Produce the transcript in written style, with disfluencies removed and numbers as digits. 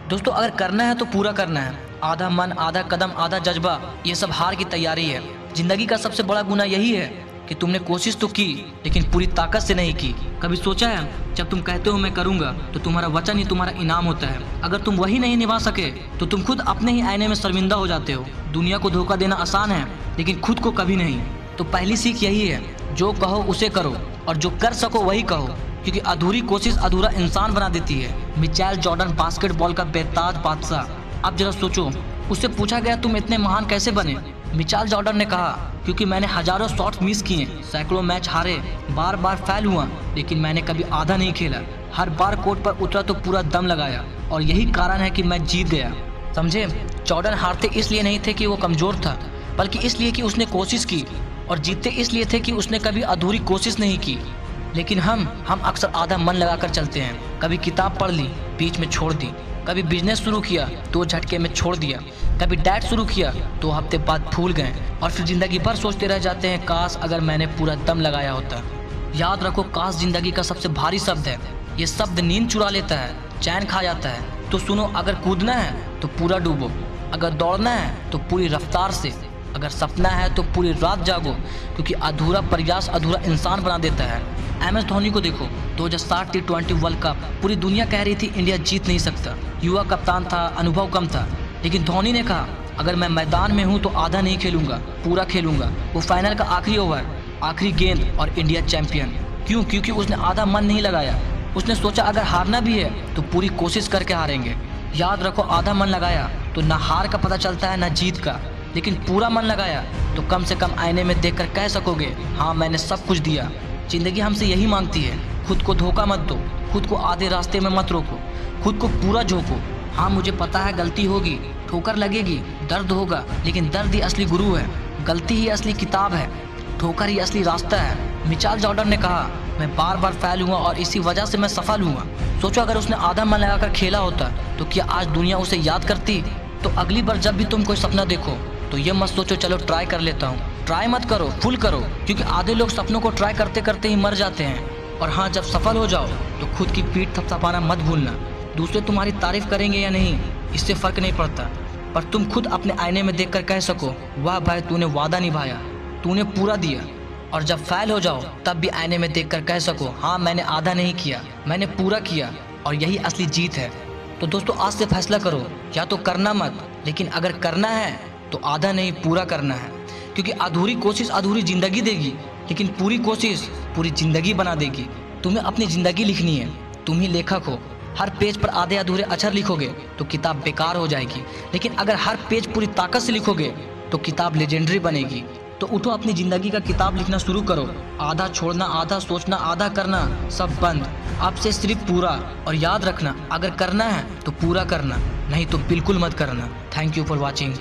दोस्तों अगर करना है तो पूरा करना है। आधा मन, आधा कदम, आधा जज्बा, ये सब हार की तैयारी है। जिंदगी का सबसे बड़ा गुनाह यही है कि तुमने कोशिश तो की लेकिन पूरी ताकत से नहीं की। कभी सोचा है जब तुम कहते हो मैं करूंगा तो तुम्हारा वचन ही तुम्हारा इनाम होता है। अगर तुम वही नहीं निभा सके तो तुम खुद अपने ही आईने में शर्मिंदा हो जाते हो। दुनिया को धोखा देना आसान है लेकिन खुद को कभी नहीं। तो पहली सीख यही है, जो कहो उसे करो और जो कर सको वही कहो, क्योंकि अधूरी कोशिश अधूरा इंसान बना देती है। मिचेल जॉर्डन बास्केटबॉल का बेताज बादशाह। अब जरा सोचो, उससे पूछा गया तुम इतने महान कैसे बने? मिचेल जॉर्डन ने कहा क्योंकि मैंने हजारों शॉट्स मिस किए, सैकड़ों मैच हारे, बार बार फेल हुआ, लेकिन मैंने कभी आधा नहीं खेला। हर बार कोर्ट पर उतरा तो पूरा दम लगाया और यही कारण है कि मैं जीत गया। समझे? जॉर्डन हारते इसलिए नहीं थे कि वो कमजोर था, बल्कि इसलिए कि उसने कोशिश की, और जीतते इसलिए थे कि उसने कभी अधूरी कोशिश नहीं की। लेकिन हम अक्सर आधा मन लगाकर चलते हैं। कभी किताब पढ़ ली, बीच में छोड़ दी। कभी बिजनेस शुरू किया, 2 झटके में छोड़ दिया। कभी डाइट शुरू किया, 2 हफ्ते बाद भूल गए, और फिर जिंदगी भर सोचते रह जाते हैं काश अगर मैंने पूरा दम लगाया होता। याद रखो, काश जिंदगी का सबसे भारी शब्द है। ये शब्द नींद चुरा लेता है, चैन खा जाता है। तो सुनो, अगर कूदना है तो पूरा डूबो, अगर दौड़ना है तो पूरी रफ्तार से, अगर सपना है तो पूरी रात जागो, क्योंकि अधूरा प्रयास अधूरा इंसान बना देता है। MS धोनी को देखो, 2007 T20 वर्ल्ड कप पूरी दुनिया कह रही थी इंडिया जीत नहीं सकता। युवा कप्तान था, अनुभव कम था, लेकिन धोनी ने कहा अगर मैं मैदान में हूँ तो आधा नहीं खेलूंगा, पूरा खेलूंगा। वो फाइनल का आखिरी ओवर, आखिरी गेंद और इंडिया चैंपियन। क्यों? क्योंकि उसने आधा मन नहीं लगाया। उसने सोचा अगर हारना भी है तो पूरी कोशिश करके हारेंगे। याद रखो, आधा मन लगाया तो ना हार का पता चलता है ना जीत का, लेकिन पूरा मन लगाया तो कम से कम आईने में देखकर कह सकोगे हाँ मैंने सब कुछ दिया। जिंदगी हमसे यही मांगती है, खुद को धोखा मत दो, खुद को आधे रास्ते में मत रोको, खुद को पूरा झोंको। हाँ मुझे पता है गलती होगी, ठोकर लगेगी, दर्द होगा, लेकिन दर्द ही असली गुरु है, गलती ही असली किताब है, ठोकर ही असली रास्ता है। मिचेल जॉर्डन ने कहा मैं बार बार फेल हुआ और इसी वजह से मैं सफल हुआ। सोचो अगर उसने आधा मन लगाकर खेला होता तो क्या आज दुनिया उसे याद करती? तो अगली बार जब भी तुम कोई सपना देखो तो ये मत सोचो चलो ट्राई कर लेता हूँ। ट्राई मत करो, फुल करो, क्योंकि आधे लोग सपनों को ट्राई करते करते ही मर जाते हैं। और हाँ, जब सफल हो जाओ तो खुद की पीठ थपथपाना मत भूलना। दूसरे तुम्हारी तारीफ करेंगे या नहीं इससे फर्क नहीं पड़ता, पर तुम खुद अपने आईने में देखकर कह सको वाह भाई तूने वादा निभाया, तूने पूरा दिया। और जब फेल हो जाओ तब भी आईने में देखकर कह सको हाँ मैंने आधा नहीं किया, मैंने पूरा किया, और यही असली जीत है। तो दोस्तों आज से फैसला करो, या तो करना मत, लेकिन अगर करना है तो आधा नहीं पूरा करना है, क्योंकि अधूरी कोशिश अधूरी जिंदगी देगी, लेकिन पूरी कोशिश पूरी जिंदगी बना देगी। तुम्हें अपनी जिंदगी लिखनी है, तुम ही लेखक हो। हर पेज पर आधे अधूरे अक्षर लिखोगे तो किताब बेकार हो जाएगी, लेकिन अगर हर पेज पूरी ताकत से लिखोगे तो किताब लेजेंडरी बनेगी। तो उठो, अपनी जिंदगी का किताब लिखना शुरू करो। आधा छोड़ना, आधा सोचना, आधा करना, सब बंद। अब से सिर्फ पूरा। और याद रखना, अगर करना है तो पूरा करना, नहीं तो बिल्कुल मत करना। Thank you for watching.